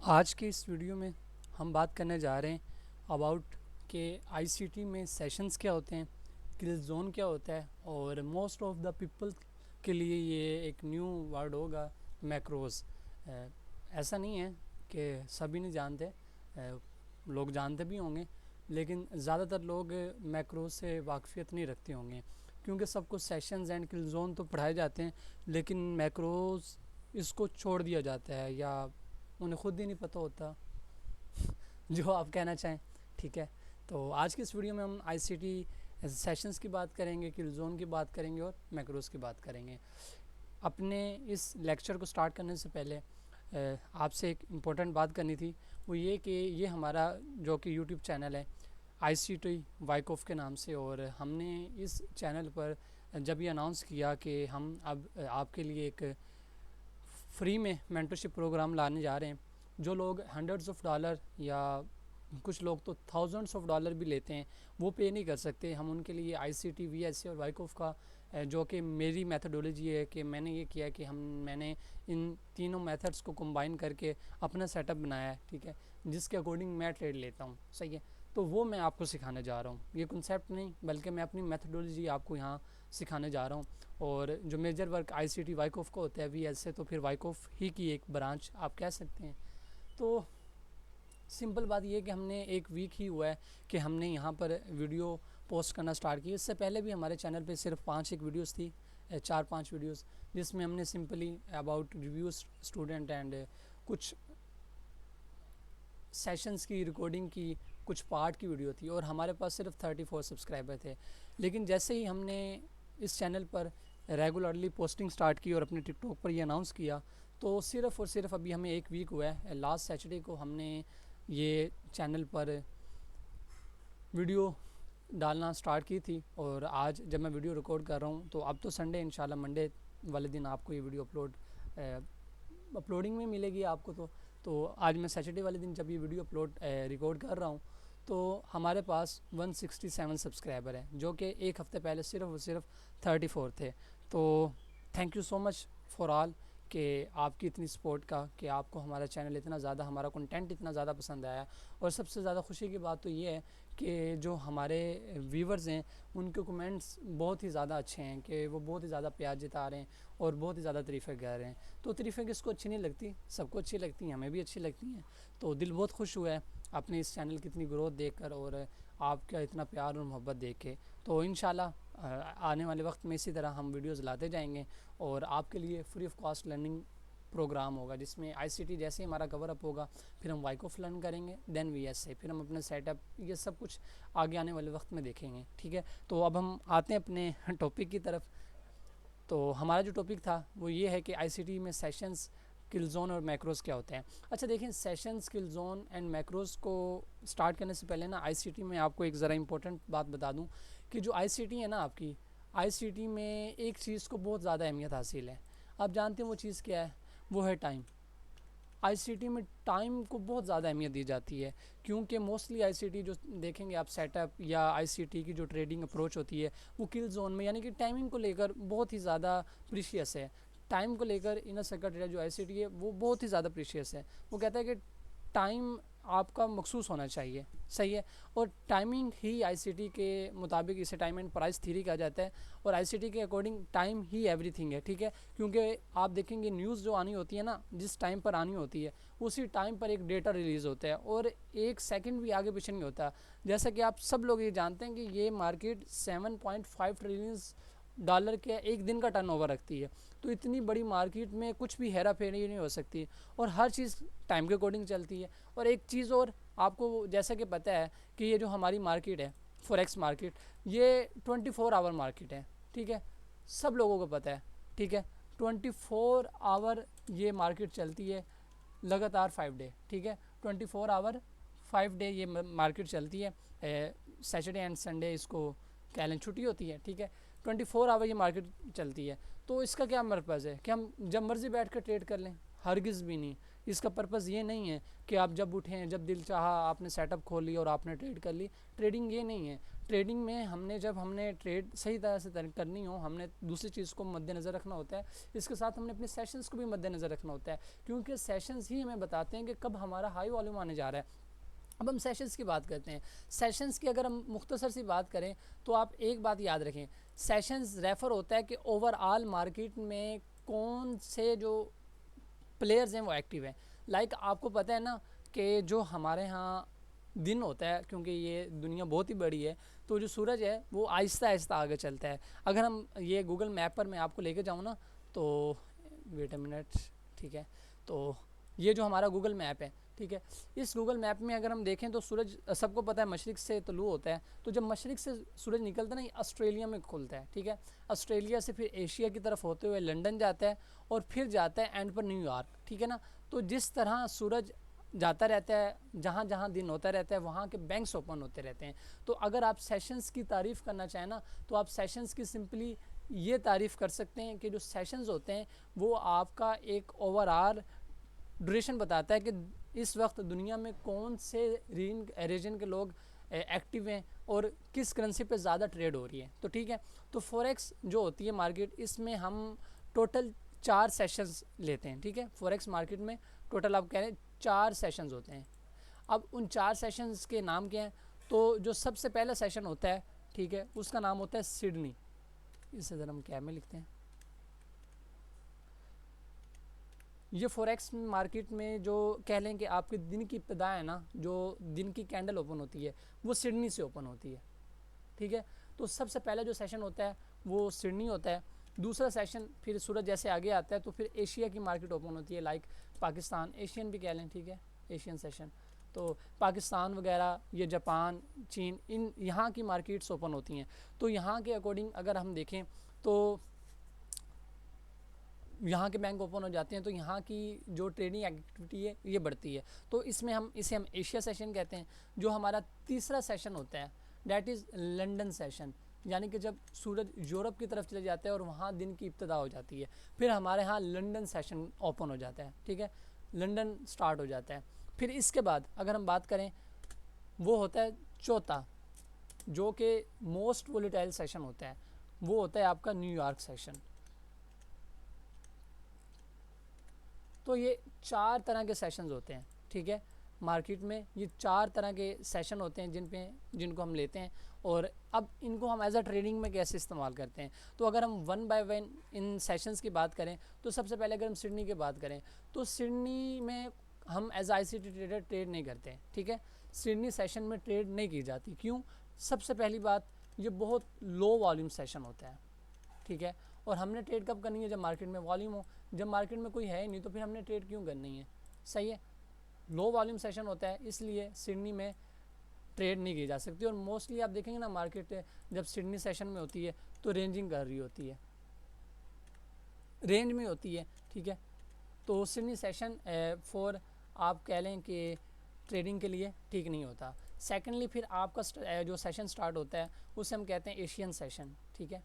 आज के इस वीडियो में हम बात करने जा रहे हैं अबाउट के आईसीटी में सेशंस क्या होते हैं, किल जोन क्या होता है, और मोस्ट ऑफ द पीपल के लिए ये एक न्यू वर्ड होगा, मैक्रोज। ऐसा नहीं है कि सभी नहीं जानते, लोग जानते भी होंगे, लेकिन ज़्यादातर लोग मैक्रोज से वाकफियत नहीं रखते होंगे, क्योंकि सबको सेशंस एंड किल जोन तो पढ़ाए जाते हैं, लेकिन मैक्रोज इसको छोड़ दिया जाता है या उन्हें खुद ही नहीं पता होता जो आप कहना चाहें। ठीक है, तो आज की इस वीडियो में हम आईसीटी सेशंस की बात करेंगे, किल जोन की बात करेंगे और मैक्रोज की बात करेंगे। अपने इस लेक्चर को स्टार्ट करने से पहले आपसे एक इम्पोर्टेंट बात करनी थी, वो ये कि ये हमारा जो कि यूट्यूब चैनल है आईसीटी वाइकॉफ के नाम से, और हमने इस चैनल पर जब ये अनाउंस किया कि हम अब आपके लिए एक फ्री में मेंटरशिप प्रोग्राम लाने जा रहे हैं, जो लोग हंड्रेड्स ऑफ डॉलर या कुछ लोग तो थाउजेंड्स ऑफ डॉलर भी लेते हैं, वो पे नहीं कर सकते, हम उनके लिए आईसीटी वीएससी और वाइकॉफ का जो कि मेरी मेथडोलॉजी है कि मैंने ये किया कि मैंने इन तीनों मेथड्स को कंबाइन करके अपना सेटअप बनाया है, ठीक है, जिसके अकॉर्डिंग मैं ट्रेड लेता हूँ। सही है, तो वो मैं आपको सिखाने जा रहा हूँ, ये कॉन्सेप्ट नहीं बल्कि मैं अपनी मेथडोलॉजी आपको यहाँ सिखाने जा रहा हूँ। और जो मेजर वर्क आईसीटी वाइकॉफ का होता है, वीएस से तो फिर वाइकॉफ ही की एक ब्रांच आप कह सकते हैं। तो सिंपल बात ये है कि हमने एक वीक ही हुआ है कि हमने यहाँ पर वीडियो पोस्ट करना स्टार्ट किया। इससे पहले भी हमारे चैनल पे सिर्फ 5 वीडियोस थी, 4-5 वीडियोस, जिसमें हमने simply about reviews student and कुछ सेशंस की रिकॉर्डिंग की, कुछ पार्ट की वीडियो थी, और हमारे पास सिर्फ 34 सब्सक्राइबर थे। लेकिन जैसे ही हमने इस चैनल पर रेगुलरली पोस्टिंग स्टार्ट की और अपने टिकटॉक पर ये अनाउंस किया, तो सिर्फ और सिर्फ अभी हमें एक वीक हुआ है, लास्ट सैटरडे को हमने ये चैनल पर वीडियो डालना स्टार्ट की थी। और आज जब मैं वीडियो रिकॉर्ड कर रहा हूँ तो अब तो संडे, इंशाल्लाह मंडे वाले दिन आपको ये वीडियो अपलोडिंग में मिलेगी आपको। तो आज मैं सैटरडे वाले दिन जब ये वीडियो रिकॉर्ड कर रहा हूँ, तो हमारे पास 167 सब्सक्राइबर हैं, जो कि एक हफ़्ते पहले सिर्फ और सिर्फ 34 थे। तो thank you so much for all कि आपकी इतनी सपोर्ट का, कि आपको हमारा चैनल इतना ज़्यादा, हमारा कंटेंट इतना ज़्यादा पसंद आया। और सबसे ज़्यादा खुशी की बात तो ये है कि जो हमारे व्यूवर्स हैं उनके कमेंट्स बहुत ही ज़्यादा अच्छे हैं, कि वो बहुत ही ज़्यादा प्यार जता रहे हैं और बहुत ही ज़्यादा तारीफ़ें कर रहे हैं। तो तारीफ़ें किसको अच्छी नहीं लगती, सबको अच्छी लगती हैं, हमें भी अच्छी लगती हैं। तो दिल बहुत खुश हुआ है अपने इस चैनल की इतनी ग्रोथ देखकर और आपका इतना प्यार और मोहब्बत देख के। तो इंशाल्लाह आने वाले वक्त में इसी तरह हम वीडियोज़ लाते जाएंगे और आपके लिए free of cost learning program होगा, जिसमें आईसीटी जैसे ही हमारा कवर अप होगा, फिर हम वाइकॉफ लर्न करेंगे, देन वीएसए, फिर हम अपना सेटअप, ये सब कुछ आगे आने वाले वक्त में देखेंगे। ठीक है, तो अब हम आते हैं अपने टॉपिक की तरफ। तो हमारा जो टॉपिक था वो ये है कि आईसीटी में सेशंस, किल जोन और मैक्रोज क्या होते हैं। अच्छा देखें, sessions, kill zone and macros को स्टार्ट करने से पहले ना आईसीटी में आपको एक ज़रा इंपॉर्टेंट बात बता दूं कि जो आईसीटी है ना आपकी, आईसीटी में एक चीज़ को बहुत ज़्यादा अहमियत हासिल है। आप जानते हैं वो चीज़ क्या है, वो है टाइम। आईसीटी में टाइम को बहुत ज़्यादा अहमियत दी जाती है, क्योंकि मोस्टली आईसीटी जो देखेंगे आप सेटअप या आईसीटी की जो ट्रेडिंग अप्रोच होती है वो किल जोन में, यानी कि टाइमिंग को लेकर बहुत ही ज़्यादा प्रीशियस है। टाइम को लेकर इनर सर्किट ट्रेडर जो आईसीटी है वो बहुत ही ज़्यादा प्रीशियस है। वो कहता है कि टाइम आपका मखसूस होना चाहिए। सही है, और टाइमिंग ही आईसीटी के मुताबिक, इसे टाइम एंड प्राइस थ्योरी कहा जाता है, और आईसीटी के अकॉर्डिंग टाइम ही एवरीथिंग है। ठीक है, क्योंकि आप देखेंगे न्यूज़ जो आनी होती है ना, जिस टाइम पर आनी होती है उसी टाइम पर एक डेटा रिलीज़ होता है, और एक सेकंड भी आगे पीछे नहीं होता। जैसा कि आप सब लोग ये जानते हैं कि ये मार्केट 7.5 ट्रिलियन डॉलर के एक दिन का टर्नओवर रखती है। तो इतनी बड़ी मार्केट में कुछ भी हेरा फेरी नहीं हो सकती, और हर चीज़ टाइम के अकॉर्डिंग चलती है। और एक चीज़ और आपको जैसा कि पता है कि ये जो हमारी मार्केट है, फॉरेक्स मार्केट, ये 24 आवर मार्केट है। ठीक है, सब लोगों को पता है। ठीक है, 24 आवर ये मार्केट चलती है, लगातार 5 डे। ठीक है, 24 आवर 5 डे ये मार्केट चलती है। सैटरडे एंड संडे इसको कह लें छुट्टी होती है। ठीक है, 24 आवर ये मार्केट चलती है। तो इसका क्या पर्पज़ है कि हम जब मर्ज़ी बैठ कर ट्रेड कर लें? हरगिज़ भी नहीं। इसका पर्पज़ ये नहीं है कि आप जब उठें, जब दिल चाहा आपने सेटअप खोल लिया और आपने ट्रेड कर ली। ट्रेडिंग ये नहीं है। ट्रेडिंग में जब हमने ट्रेड सही तरह से करनी हो, हमने दूसरी चीज़ को मद्देनज़र रखना होता है, इसके साथ हमने अपने सेशंस को भी मद्देनज़र रखना होता है, क्योंकि सेशंस ही हमें बताते हैं कि कब हमारा हाई वॉल्यूम आने जा रहा है। अब हम सेशंस की बात करते हैं। सेशंस की अगर हम मुख्तसर सी बात करें तो आप एक बात याद रखें, सेशंस रेफ़र होता है कि ओवरऑल मार्केट में कौन से जो प्लेयर्स हैं वो एक्टिव हैं। लाइक आपको पता है ना कि जो हमारे यहाँ दिन होता है, क्योंकि ये दुनिया बहुत ही बड़ी है, तो जो सूरज है वो आहिस्ता आहिस्ता आगे चलता है। अगर हम ये गूगल मैप पर मैं आपको लेके जाऊँ ना, तो वेट अ मिनट, ठीक है, तो ये जो हमारा गूगल मैप है, ठीक है, इस गूगल मैप में अगर हम देखें तो सूरज सबको पता है मशरिक़ से तुलू होता है, तो जब मशरिक़ से सूरज निकलता है ना, ये ऑस्ट्रेलिया में खुलता है, ठीक है, ऑस्ट्रेलिया से फिर एशिया की तरफ होते हुए लंदन जाता है और फिर जाता है एंड पर न्यूयॉर्क, ठीक है ना। तो जिस तरह सूरज जाता रहता है, जहाँ जहाँ दिन होता रहता है वहाँ के बैंक्स ओपन होते रहते हैं। तो अगर आप सेशंस की तारीफ़ करना चाहें ना, तो आप सेशंस की सिंपली ये तारीफ़ कर सकते हैं कि जो सेशंस होते हैं वो आपका एक ओवरऑल ड्यूरेशन बताता है कि इस वक्त दुनिया में कौन से रीजन के लोग एक्टिव हैं और किस करेंसी पे ज़्यादा ट्रेड हो रही है। तो ठीक है, तो फॉरेक्स जो होती है मार्केट, इसमें हम टोटल 4 सेशंस लेते हैं, ठीक है। फॉरेक्स मार्केट में टोटल आप कह रहे हैं 4 सेशंस होते हैं। अब उन 4 सेशंस के नाम क्या हैं? तो जो सबसे पहला सेशन होता है, ठीक है, उसका नाम होता है सिडनी। इसे ज़रा हम क्या में लिखते हैं। ये फॉरेक्स मार्केट में जो कह लें कि आपके दिन की इब्तिदा है ना, जो दिन की कैंडल ओपन होती है वो सिडनी से ओपन होती है, ठीक है। तो सबसे पहला जो सेशन होता है वो सिडनी होता है। दूसरा सेशन फिर सूरज जैसे आगे आता है तो फिर एशिया की मार्केट ओपन होती है, लाइक पाकिस्तान, एशियन भी कह लें, ठीक है, एशियन सेशन। तो पाकिस्तान वगैरह, ये जापान, चीन, इन यहाँ की मार्केट्स ओपन होती हैं। तो यहाँ के अकॉर्डिंग अगर हम देखें तो यहाँ के बैंक ओपन हो जाते हैं, तो यहाँ की जो ट्रेडिंग एक्टिविटी है ये बढ़ती है। तो इसमें हम एशिया सेशन कहते हैं। जो हमारा तीसरा सेशन होता है डैट इज़ लंदन सेशन, यानी कि जब सूरज यूरोप की तरफ चले जाता है और वहाँ दिन की इब्तिदा हो जाती है, फिर हमारे यहाँ लंदन सेशन ओपन हो जाता है, ठीक है, लंदन स्टार्ट हो जाता है। फिर इसके बाद अगर हम बात करें, वो होता है चौथा, जो कि मोस्ट वोलेटाइल सेशन होता है, वो होता है आपका न्यूयॉर्क सेशन। तो ये 4 तरह के सेशंस होते हैं, ठीक है, मार्केट में ये 4 तरह के सेशन होते हैं जिनको हम लेते हैं। और अब इनको हम एज अ ट्रेडिंग में कैसे इस्तेमाल करते हैं, तो अगर हम one by one in sessions की बात करें, तो सबसे पहले अगर हम सिडनी की बात करें, तो सिडनी में हम एज ICT ट्रेडर ट्रेड नहीं करते हैं, ठीक है। सिडनी सेशन में ट्रेड नहीं की जाती, क्यों? सबसे पहली बात, ये बहुत लो वॉल्यूम सेशन होता है, ठीक है। और हमने ट्रेड कब करनी है? जब मार्केट में वॉल्यूम हो। जब मार्केट में कोई है ही नहीं तो फिर हमने ट्रेड क्यों करनी है? सही है, लो वॉल्यूम सेशन होता है, इसलिए सिडनी में ट्रेड नहीं की जा सकती। और मोस्टली आप देखेंगे ना, मार्केट जब सिडनी सेशन में होती है तो रेंजिंग कर रही होती है, रेंज में होती है, ठीक है। तो सिडनी सेशन फॉर आप कह लें कि ट्रेडिंग के लिए ठीक नहीं होता। सेकेंडली फिर आपका जो सेशन स्टार्ट होता है उसे हम कहते हैं एशियन सेशन, ठीक है।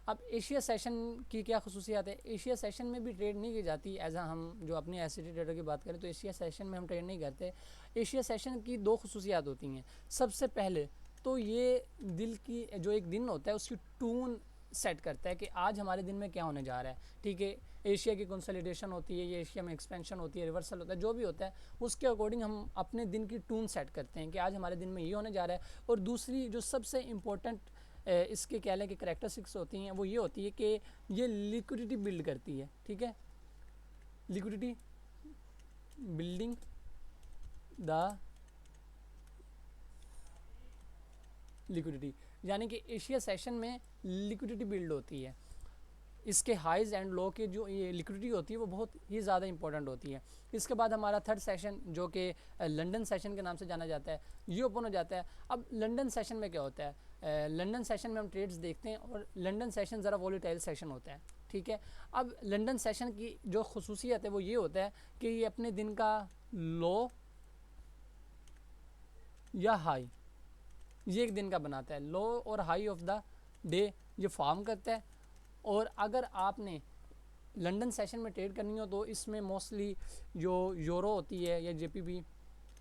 अब एशिया सेशन की क्या खसूसियात है? एशिया सेशन में भी ट्रेड नहीं की जाती। एज हम जो अपनी ICT ट्रेडर की बात करें तो एशिया सेशन में हम ट्रेड नहीं करते। एशिया सेशन की 2 खसूसियात होती हैं। सबसे पहले तो ये दिल की जो एक दिन होता है उसकी टून सेट करता है कि आज हमारे दिन में क्या होने जा रहा है, ठीक है। एशिया की कंसोलिडेशन होती है, ये एशिया में एक्सपेंशन होती है, रिवर्सल होता है, जो भी होता है उसके अकॉर्डिंग हम अपने दिन की टून सेट करते हैं कि आज हमारे दिन में ये होने जा रहा है। और दूसरी जो सबसे इम्पोर्टेंट इसके कह लें कि करेक्टरिस्टिक्स होती हैं, वो ये होती है कि ये लिक्विडिटी बिल्ड करती है, ठीक है, लिक्विडिटी बिल्डिंग द लिक्विडिटी, यानी कि एशिया सेशन में लिक्विडिटी बिल्ड होती है। इसके हाइज एंड लो के जो ये लिक्विडिटी होती है वो बहुत ही ज़्यादा इंपॉर्टेंट होती है। इसके बाद हमारा थर्ड सेशन जो कि लंदन सेशन के नाम से जाना जाता है, ये ओपन हो जाता है। अब लंदन सेशन में क्या होता है? लंदन सेशन में हम ट्रेड्स देखते हैं और लंदन सेशन ज़रा वोलेटाइल सेशन होता है, ठीक है। अब लंदन सेशन की जो खसूसियत है वो ये होता है कि ये अपने दिन का लो या हाई, ये एक दिन का बनाता है, लो और हाई ऑफ द डे ये फॉर्म करता है। और अगर आपने लंदन सेशन में ट्रेड करनी हो तो इसमें मोस्टली जो यूरो होती है या JPB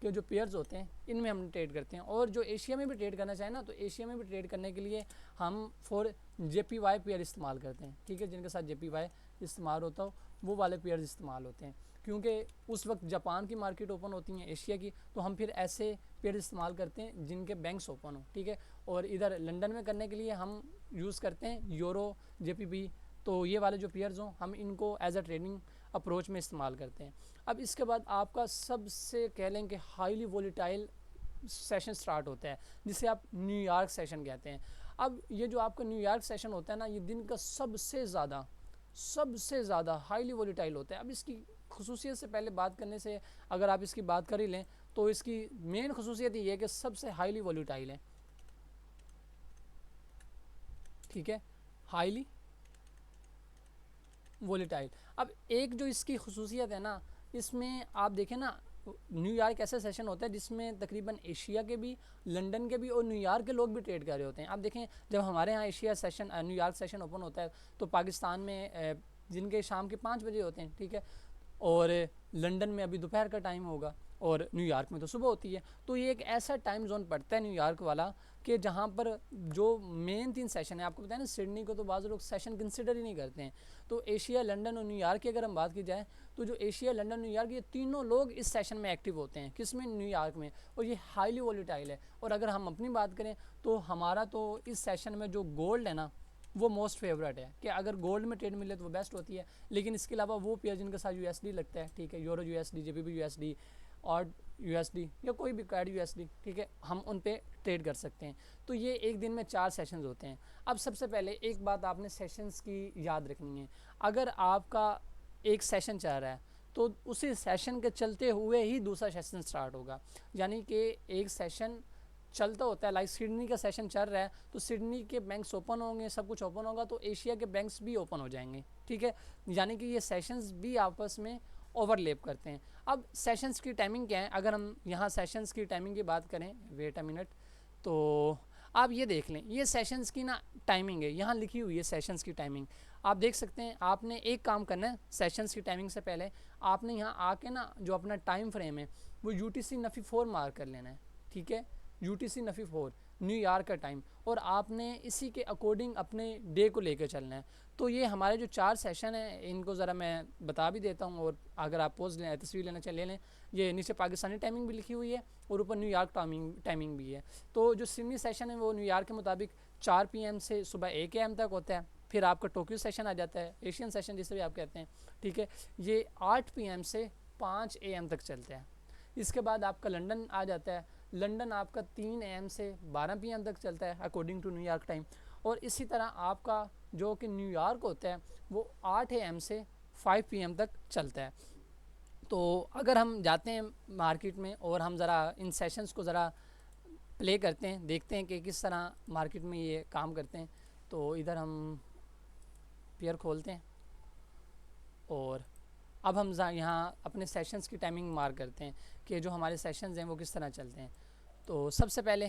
के जो पेयर्स होते हैं इनमें हम ट्रेड करते हैं। और जो एशिया में भी ट्रेड करना चाहें ना, तो एशिया में भी ट्रेड करने के लिए हम फॉर JPY पेयर इस्तेमाल करते हैं, ठीक है, जिनके साथ JPY इस्तेमाल होता हो वो वाले पेयर्स इस्तेमाल होते हैं। क्योंकि उस वक्त जापान की मार्केट ओपन होती हैं एशिया की, तो हम फिर ऐसे पेयर इस्तेमाल करते हैं जिनके बैंक्स ओपन हो, ठीक है। और इधर लंदन में करने के लिए हम यूज़ करते हैं यूरो JPB। तो ये वाले जो पेयर्स हों हम इनको एज अ ट्रेडिंग अप्रोच में इस्तेमाल करते हैं। अब इसके बाद आपका सबसे कह लें कि हाईली वोलेटाइल सेशन स्टार्ट होता है, जिसे आप न्यूयॉर्क सेशन कहते हैं। अब ये जो आपका न्यूयॉर्क सेशन होता है ना, ये दिन का सबसे ज़्यादा हाईली वोलेटाइल होता है। अब इसकी खसूसियत से पहले बात करने से, अगर आप इसकी बात कर ही लें, तो इसकी मेन खसूसियत ये है कि सबसे हाईली वोलेटाइल है, ठीक है, हाईली वोलेटाइल। अब एक जो इसकी खसूसियत है ना, इसमें आप देखें ना, न्यूयॉर्क ऐसा सेशन होता है जिसमें तकरीबन एशिया के भी, लंदन के भी और न्यूयॉर्क के लोग भी ट्रेड कर रहे होते हैं। आप देखें जब हमारे यहाँ Asia session New York session open होता है तो पाकिस्तान में जिनके शाम के 5 बजे होते हैं, ठीक है, और लंदन में अभी दोपहर का टाइम होगा और न्यूयॉर्क में तो सुबह होती है। तो ये एक ऐसा टाइम जोन पड़ता है न्यूयॉर्क वाला कि जहाँ पर जो मेन 3 सेशन है, आपको पता है ना, सिडनी को तो बाज़ लोग सेशन कंसिडर ही नहीं करते हैं। तो एशिया, लंदन और न्यूयॉर्क की अगर हम बात की जाए, तो जो एशिया, लंदन, न्यूयॉर्क, ये तीनों लोग इस सेशन में एक्टिव होते हैं। किस में? न्यूयॉर्क में। और ये हाईली वोलेटाइल है। और अगर हम अपनी बात करें तो हमारा तो इस सेशन में जो गोल्ड है ना, वो मोस्ट फेवरेट है कि अगर गोल्ड में ट्रेड मिले तो वो बेस्ट होती है। लेकिन इसके अलावा वो पेयर जिनके साथ USD लगता है, ठीक है, यूरो USD, JPY USD और USD या कोई भी CAD USD, ठीक है, हम उन पे ट्रेड कर सकते हैं। तो ये एक दिन में 4 सेशंस होते हैं। अब सबसे पहले एक बात आपने सेशंस की याद रखनी है। अगर आपका एक सेशन चल रहा है तो उसी सेशन के चलते हुए ही दूसरा सेशन स्टार्ट होगा। यानी कि एक सेशन चलता होता है, लाइक सिडनी का सेशन चल रहा है तो सिडनी के बैंक्स ओपन होंगे, सब कुछ ओपन होगा, तो एशिया के बैंक्स भी ओपन हो जाएंगे, ठीक है। यानी कि ये सेशंस भी आपस में ओवरलैप करते हैं। अब सेशंस की टाइमिंग क्या है? अगर हम यहाँ सेशंस की टाइमिंग की बात करें, वेट अ मिनट, तो आप ये देख लें, ये सेशंस की ना टाइमिंग है, यहाँ लिखी हुई है सेशंस की टाइमिंग। आप देख सकते हैं, आपने एक काम करना है सेशंस की टाइमिंग से पहले, आपने यहाँ आके ना जो अपना टाइम फ्रेम है वो UTC नफ़ी 4 मार्क कर लेना है, ठीक है, UTC नफ़ी 4 न्यूयॉर्क का टाइम, और आपने इसी के अकॉर्डिंग अपने डे को लेकर चलना है। तो ये हमारे जो 4 सेशन हैं इनको ज़रा मैं बता भी देता हूँ, और अगर आप पोज लें, तस्वीर लेना चाहिए ले लें। ये नीचे पाकिस्तानी टाइमिंग भी लिखी हुई है और ऊपर न्यूयॉर्क टाइमिंग भी है। तो जो सिडनी सेशन है वो न्यूयॉर्क के मुताबिक 4 PM से सुबह 1 AM तक होता है। फिर आपका टोक्यो सेशन आ जाता है, एशियन सेशन जिसे भी आप कहते हैं, ठीक है, ये 8 PM से 5 AM तक चलता है। इसके बाद आपका लंदन आ जाता है, लंदन आपका 3 AM से 12 PM तक चलता है अकॉर्डिंग टू न्यूयॉर्क टाइम। और इसी तरह आपका जो कि न्यूयॉर्क होता है वो 8 AM से 5 PM तक चलता है। तो अगर हम जाते हैं मार्केट में और हम ज़रा इन सेशंस को ज़रा प्ले करते हैं, देखते हैं कि किस तरह मार्केट में ये काम करते हैं। तो इधर हम पेयर खोलते हैं और अब हम यहाँ अपने सेशंस की टाइमिंग मार्क करते हैं कि जो हमारे सेशंस हैं वो किस तरह चलते हैं। तो सबसे पहले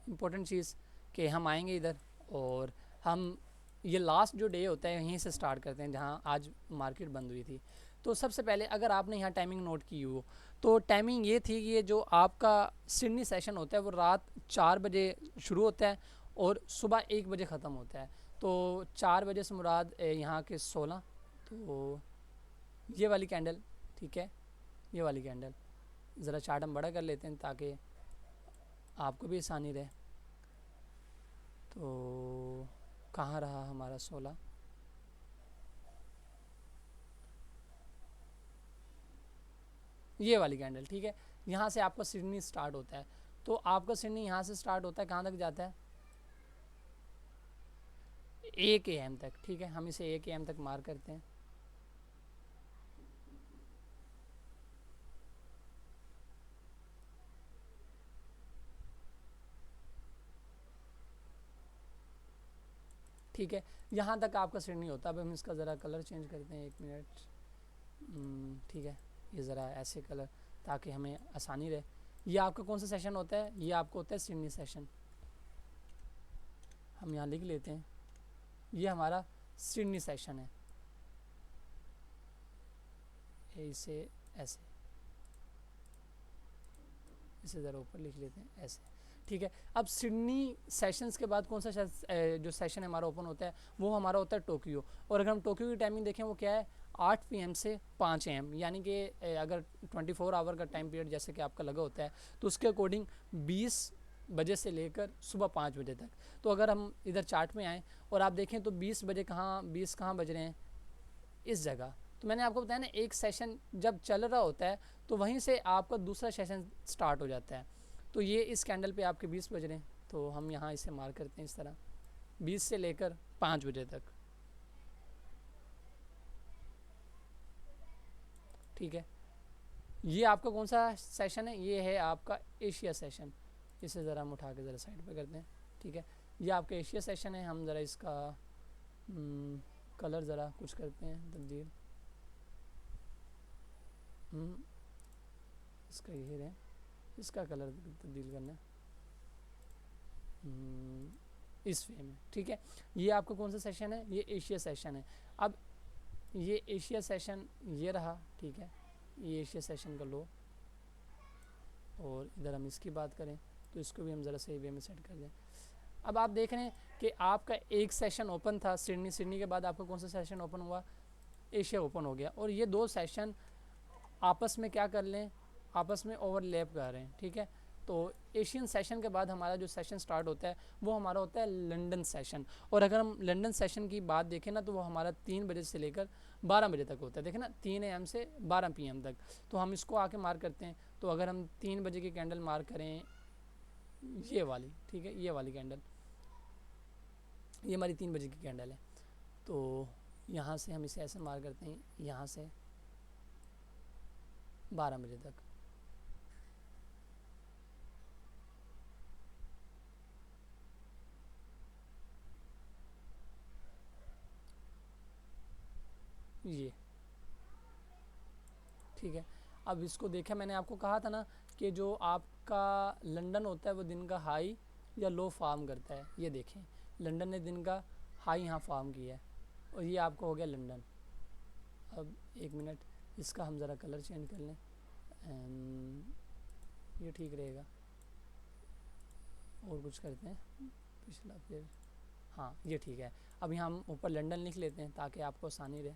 इम्पोर्टेंट चीज़ कि हम आएंगे इधर और हम ये लास्ट जो डे होता है यहीं से स्टार्ट करते हैं जहाँ आज मार्केट बंद हुई थी। तो सबसे पहले अगर आपने यहाँ टाइमिंग नोट की हो तो टाइमिंग ये थी कि ये जो आपका सिडनी सेशन होता है वो रात 4 बजे शुरू होता है और सुबह 1 बजे ख़त्म होता है। तो 4 बजे से मुराद यहाँ के 16, तो ये वाली कैंडल, ठीक है, ये वाली कैंडल ज़रा चार्ट हम बड़ा कर लेते हैं ताकि आपको भी आसानी रहे। तो कहाँ रहा हमारा 16, ये वाली कैंडल, ठीक है, यहाँ से आपका सिडनी स्टार्ट होता है। तो आपका सिडनी यहाँ से स्टार्ट होता है, कहाँ तक जाता है? 1 AM तक, ठीक है, हम इसे 1 AM तक मार करते हैं। ठीक है, यहाँ तक आपका सिडनी होता है। अब हम इसका ज़रा कलर चेंज करते हैं, 1 मिनट, ठीक है, ये ज़रा ऐसे कलर ताकि हमें आसानी रहे। ये आपका कौन सा सेशन होता है? ये आपको होता है सिडनी सेशन। हम यहाँ लिख लेते हैं, ये हमारा सिडनी सेशन है, इसे ऐसे, इसे ज़रा ऊपर लिख लेते हैं ऐसे, ठीक है। अब सिडनी सेशंस के बाद कौन सा जो सेशन हमारा ओपन होता है वो हमारा होता है टोक्यो। और अगर हम टोक्यो की टाइमिंग देखें वो क्या है 8 PM से 5 AM, यानी कि अगर 24 आवर का टाइम पीरियड जैसे कि आपका लगा होता है तो उसके अकॉर्डिंग 20 बजे से लेकर सुबह 5 बजे तक। तो अगर हम इधर चार्ट में आएँ और आप देखें तो 20 बजे कहाँ बज रहे हैं इस जगह। तो मैंने आपको बताया ना एक सेशन जब चल रहा होता है तो वहीं से आपका दूसरा सेशन स्टार्ट हो जाता है। तो ये इस कैंडल पे आपके 20 बज रहे हैं, तो हम यहाँ इसे मार्क करते हैं इस तरह 20 से लेकर 5 बजे तक, ठीक है। ये आपका कौन सा सेशन है, ये है आपका एशिया सेशन। इसे ज़रा हम उठा के ज़रा साइड पे करते हैं, ठीक है। ये आपका एशिया सेशन है। हम ज़रा इसका कलर ज़रा कुछ करते हैं तब्दील, इसका ये है, इसका कलर तब्दील करना है इस वे में, ठीक है। ये आपका कौन सा सेशन है, ये एशिया सेशन है। अब ये एशिया सेशन ये रहा, ठीक है, ये एशिया सेशन का लो। और इधर हम इसकी बात करें तो इसको भी हम ज़रा सही वे में सेट कर दें। अब आप देख रहे हैं कि आपका एक सेशन ओपन था सिडनी के बाद आपका कौन सा सेशन ओपन हुआ, एशिया ओपन हो गया। और ये दो सेशन आपस में क्या कर लें, आपस में ओवरलैप कर रहे हैं, ठीक है। तो एशियन सेशन के बाद हमारा जो सेशन स्टार्ट होता है वो हमारा होता है लंदन सेशन। और अगर हम लंदन सेशन की बात देखें ना तो वो हमारा 3 बजे से लेकर 12 बजे तक होता है, देखें ना 3 AM से 12 PM तक। तो हम इसको आके मार्क करते हैं। तो अगर हम 3 बजे की कैंडल मार्क करें ये वाली, ठीक है, ये वाली कैंडल, ये हमारी 3 बजे की कैंडल है। तो यहाँ से हम इसे ऐसे मार्क करते हैं, यहाँ से 12 बजे तक, ये ठीक है। अब इसको देखा, मैंने आपको कहा था ना कि जो आपका लंदन होता है वो दिन का हाई या लो फॉर्म करता है। ये देखें लंदन ने दिन का हाई यहाँ फॉर्म किया है और ये आपका हो गया लंदन। अब एक मिनट, इसका हम ज़रा कलर चेंज कर लें, ये ठीक रहेगा। और कुछ करते हैं पिछला फिर, हाँ ये ठीक है। अब यहाँ हम ऊपर लंदन लिख लेते हैं ताकि आपको आसानी रहे।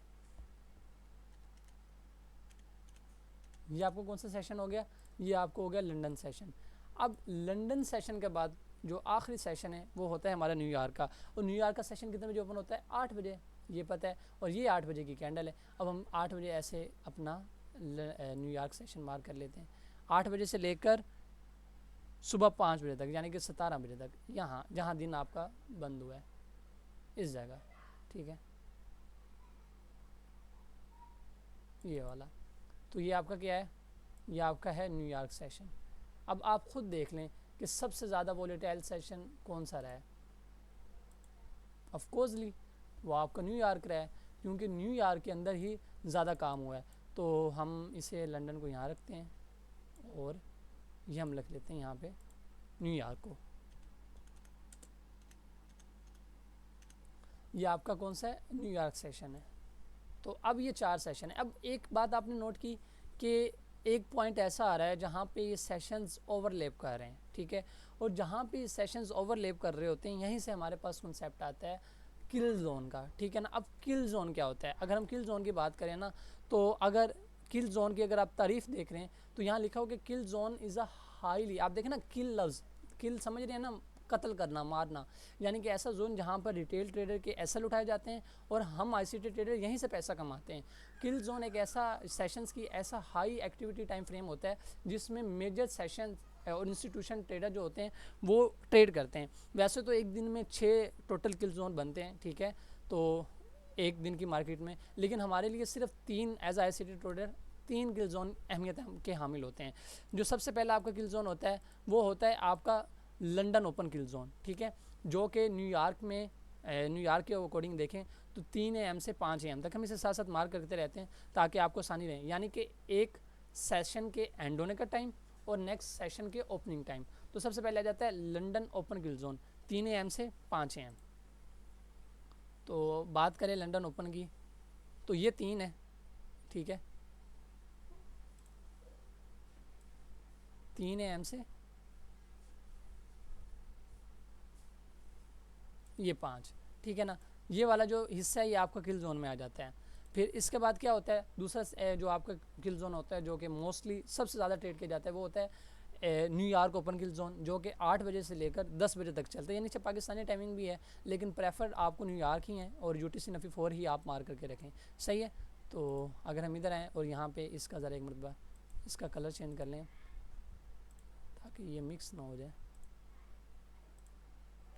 ये आपको कौन सा सेशन हो गया, ये आपको हो गया लंदन सेशन। अब लंदन सेशन के बाद जो आखिरी सेशन है वो होता है हमारा न्यूयॉर्क का। और न्यूयॉर्क का सेशन कितने बजे ओपन होता है, 8 बजे, ये पता है। और ये 8 बजे की कैंडल है। अब हम 8 बजे ऐसे अपना न्यूयॉर्क सेशन मार्क कर लेते हैं। 8 बजे से लेकर सुबह 5 बजे तक, यानी कि 17 बजे तक, यहाँ जहाँ दिन आपका बंद हुआ है इस जगह, ठीक है, ये वाला। तो ये आपका क्या है, ये आपका है न्यूयॉर्क सेशन। अब आप खुद देख लें कि सबसे ज़्यादा वोलेटाइल सेशन कौन सा रहा है। ऑफकोर्सली वो आपका न्यूयॉर्क रहा है, क्योंकि न्यूयॉर्क के अंदर ही ज़्यादा काम हुआ है। तो हम इसे लंदन को यहाँ रखते हैं और ये हम लिख लेते हैं यहाँ पे न्यूयॉर्क को। ये आपका कौन सा है, न्यूयॉर्क सेशन है। तो अब ये 4 सेशन है। अब एक बात आपने नोट की कि एक पॉइंट ऐसा आ रहा है जहाँ पे ये सेशंस ओवरलैप कर रहे हैं, ठीक है। और जहाँ पे सेशंस ओवरलैप कर रहे होते हैं यहीं से हमारे पास कॉन्सेप्ट आता है किल जोन का, ठीक है ना। अब किल जोन क्या होता है, अगर हम किल जोन की बात करें ना तो अगर किल जोन की अगर आप तारीफ देख रहे हैं तो यहाँ लिखा हो कि किल जोन इज़ अ हाईली, आप देखें ना किल लफ्ज़, किल समझ रहे हैं ना, कत्ल करना, मारना, यानी कि ऐसा जोन जहाँ पर रिटेल ट्रेडर के एसएल उठाए जाते हैं और हम आईसीटी ट्रेडर यहीं से पैसा कमाते हैं। किल जोन एक ऐसा सेशंस की ऐसा हाई एक्टिविटी टाइम फ्रेम होता है जिसमें मेजर सेशन और इंस्टीट्यूशन ट्रेडर जो होते हैं वो ट्रेड करते हैं। वैसे तो एक दिन में 6 टोटल किल जोन बनते हैं, ठीक है, तो एक दिन की मार्केट में, लेकिन हमारे लिए सिर्फ 3 एज आईसीटी ट्रेडर 3 किल जोन अहमियत के हामिल होते हैं। जो सबसे पहला आपका किल जोन होता है वो होता है आपका लंदन ओपन किल जोन, ठीक है, जो कि न्यूयॉर्क में न्यूयॉर्क के अकॉर्डिंग देखें तो 3 AM से 5 AM तक। हम इसे साथ साथ मार्क करते रहते हैं ताकि आपको आसानी रहे, यानी कि एक सेशन के एंड होने का टाइम और नेक्स्ट सेशन के ओपनिंग टाइम। तो सबसे पहले आ जाता है London open kill zone 3 AM से 5 AM। तो बात करें लंदन ओपन की तो ये 3 है, ठीक है, 3 AM से ये 5, ठीक है ना। ये वाला जो हिस्सा है ये आपका किल जोन में आ जाता है। फिर इसके बाद क्या होता है, दूसरा जो आपका किल जोन होता है जो कि मोस्टली सबसे ज़्यादा ट्रेड किया जाता है वो होता है न्यूयॉर्क ओपन किल जोन, जो कि 8 बजे से लेकर 10 बजे तक चलता है। यानी पाकिस्तानी टाइमिंग भी है, लेकिन प्रेफर आपको न्यूयॉर्क ही है और UTC नफ़ी 4 ही आप मार करके रखें, सही है। तो अगर हम इधर आएँ और यहाँ पे इसका ज़रा एक मरतबा इसका कलर चेंज कर लें ताकि ये मिक्स ना हो जाए।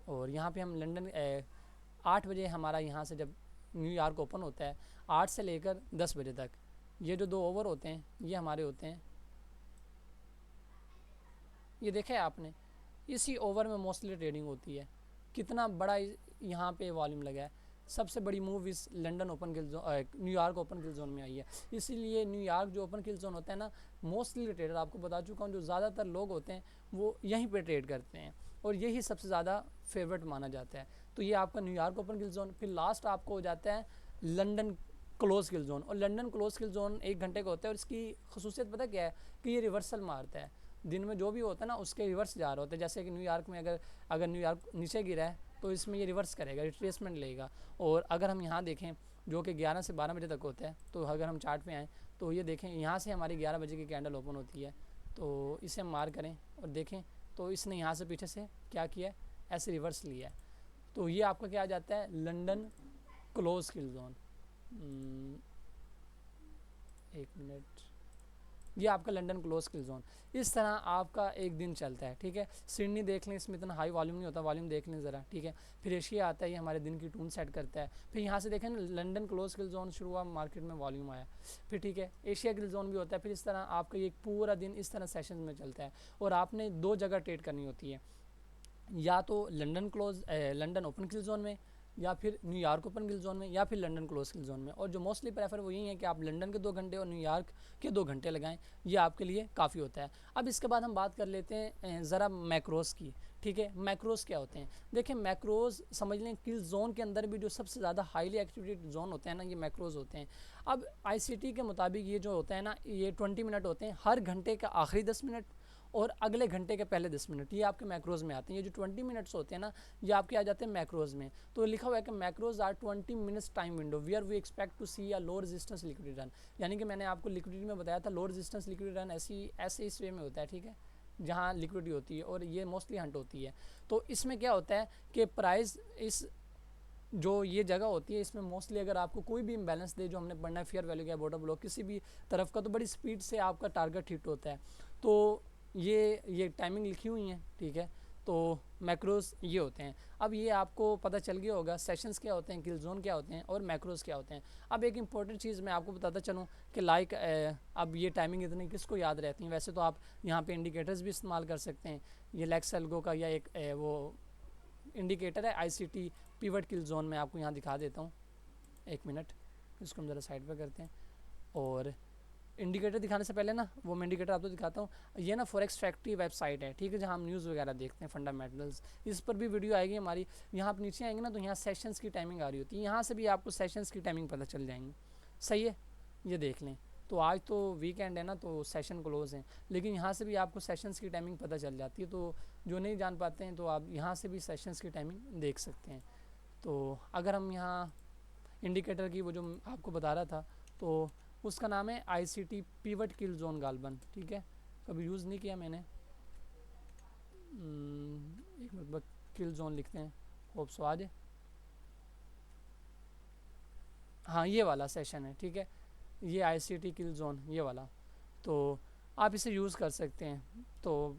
और यहाँ पे हम लंदन 8 बजे हमारा यहाँ से जब न्यूयॉर्क ओपन होता है 8 से लेकर 10 बजे तक ये जो 2 ओवर होते हैं ये हमारे होते हैं। ये देखा है आपने, इसी ओवर में मोस्टली ट्रेडिंग होती है। कितना बड़ा यहाँ पे वॉल्यूम लगा है। सबसे बड़ी मूव इस लंदन ओपन किल जोन न्यूयॉर्क ओपन किल जोन में आई है। इसीलिए न्यूयॉर्क जो ओपन किल जोन होता है ना, मोस्टली ट्रेडर आपको बता चुका हूँ जो ज़्यादातर लोग होते हैं वो यहीं पे ट्रेड करते हैं और यही सबसे ज़्यादा फेवरेट माना जाता है। तो ये आपका न्यूयॉर्क ओपन किल जोन। फिर लास्ट आपको हो जाता है लंदन क्लोज किल जोन। और लंदन क्लोज किल जोन 1 घंटे का होता है और इसकी खसूसियत पता क्या है कि ये रिवर्सल मारता है। दिन में जो भी होता है ना उसके रिवर्स जा रहा होता है। जैसे कि न्यूयॉर्क में अगर न्यूयॉर्क नीचे गिरा है तो इसमें ये रिवर्स करेगा, रिट्रेसमेंट लेगा। और अगर हम यहाँ देखें जो कि 11 से 12 बजे तक होता है, तो अगर हम चार्ट पे आएँ तो ये देखें यहाँ से हमारी 11 बजे की कैंडल ओपन होती है। तो इसे हम मार करें और देखें तो इसने यहाँ से पीछे से क्या किया है, ऐसे रिवर्स लिया है। तो ये आपका क्या आ जाता है, लंदन क्लोज किल जोन। 1 मिनट, ये आपका लंदन क्लोज किल जोन। इस तरह आपका एक दिन चलता है, ठीक है। सिडनी देख लें, इसमें इतना हाई वॉल्यूम नहीं होता, वॉल्यूम देख लें ज़रा, ठीक है। फिर एशिया आता है, ये हमारे दिन की टून सेट करता है। फिर यहाँ से देखें ना, लंदन क्लोज किल जोन शुरू हुआ, मार्केट में वॉल्यूम आया, फिर ठीक है एशिया किल जोन भी होता है। फिर इस तरह आपका ये पूरा दिन इस तरह सेशन में चलता है। और आपने 2 जगह ट्रेड करनी होती है, या तो लंदन ओपन किल जोन में, या फिर न्यूयॉर्क ओपन किल जोन में, या फिर लंदन क्लोज किल जोन में। और जो मोस्टली प्रेफर वो यही है कि आप लंदन के 2 घंटे और न्यूयॉर्क के 2 घंटे लगाएं, ये आपके लिए काफ़ी होता है। अब इसके बाद हम बात कर लेते हैं ज़रा मैक्रोस की, ठीक है। मैक्रोस क्या होते हैं, देखिए मैक्रोस समझ लें किल जोन के अंदर भी जो सबसे ज़्यादा हाईली एक्टिवेटेड जोन होते हैं ना, ये मैक्रोस होते हैं। अब ICT के मुताबिक ये जो होता है ना, ये 20 मिनट होते हैं, हर घंटे का आखिरी 10 मिनट और अगले घंटे के पहले 10 मिनट, ये आपके मैक्रोज में आते हैं। ये जो 20 मिनट्स होते हैं ना, ये आपके आ जाते हैं मैक्रोज में। तो लिखा हुआ है कि macros are 20 minutes time window where we expect to see a low resistance liquidity run. यानी कि मैंने आपको लिक्विडिटी में बताया था लो रेजिस्टेंस लिक्विडिटी रन ऐसे इस वे में होता है, ठीक है, जहाँ लिक्विडिटी होती है और ये मोस्टली हंट होती है। तो इसमें क्या होता है कि प्राइस इस जो ये जगह होती है इसमें मोस्टली अगर आपको कोई भी इम्बैलेंस दे, जो हमने पढ़ना है फेयर वैल्यू या बॉर्डर ब्लॉक किसी भी तरफ का, तो बड़ी स्पीड से आपका टारगेट हिट होता है। तो ये टाइमिंग लिखी हुई है, ठीक है। तो मैक्रोज ये होते हैं। अब ये आपको पता चल गया होगा सेशंस क्या होते हैं, किल जोन क्या होते हैं और मैक्रोज क्या होते हैं। अब एक इंपॉर्टेंट चीज़ मैं आपको बताता चलूँ कि लाइक अब ये टाइमिंग इतनी किसको याद रहती है। वैसे तो आप यहाँ पे इंडिकेटर्स भी इस्तेमाल कर सकते हैं। ये लेक्स एल्गो का या एक वो इंडिकेटर है ICT पिवट किल जोन, में आपको यहाँ दिखा देता हूँ, 1 मिनट, इसको हम ज़रा साइड पर करते हैं। और इंडिकेटर दिखाने से पहले ना वो मैं इंडिकेटर आपको दिखाता हूँ। ये ना फॉरेक्स फैक्ट्री वेबसाइट है, ठीक है, जहाँ हम न्यूज़ वगैरह देखते हैं, फंडामेंटल्स, इस पर भी वीडियो आएगी हमारी। यहाँ आप नीचे आएंगे ना तो यहाँ सेशंस की टाइमिंग आ रही होती है, यहाँ से भी आपको सेशंस की टाइमिंग पता चल जाएंगी, सही है, ये देख लें। तो आज तो वीकेंड है ना तो सेशन क्लोज हैं, लेकिन यहाँ से भी आपको सेशंस की टाइमिंग पता चल जाती है। तो जो नहीं जान पाते हैं तो आप यहाँ से भी सेशंस की टाइमिंग देख सकते हैं। तो अगर हम यहाँ इंडिकेटर की वो जो आपको बता रहा था, तो उसका नाम है ICT पिवट किल जोन गालबन, ठीक है, कभी यूज़ नहीं किया मैंने। एक मिनट, किल जोन लिखते हैं, होप सो आ जाए। हाँ ये वाला सेशन है, ठीक है, ये ICT किल जोन ये वाला, तो आप इसे यूज़ कर सकते हैं। तो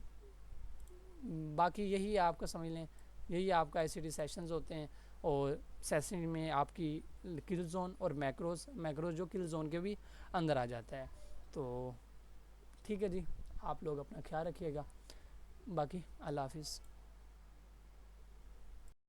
बाकी यही आपका समझ लें, यही आपका ICT सेशंस होते हैं। और सेशन में आपकी किल जोन और मैक्रोज जो किल जोन के भी अंदर आ जाता है। तो ठीक है जी, आप लोग अपना ख्याल रखिएगा, बाकी अल्लाह हाफिज़।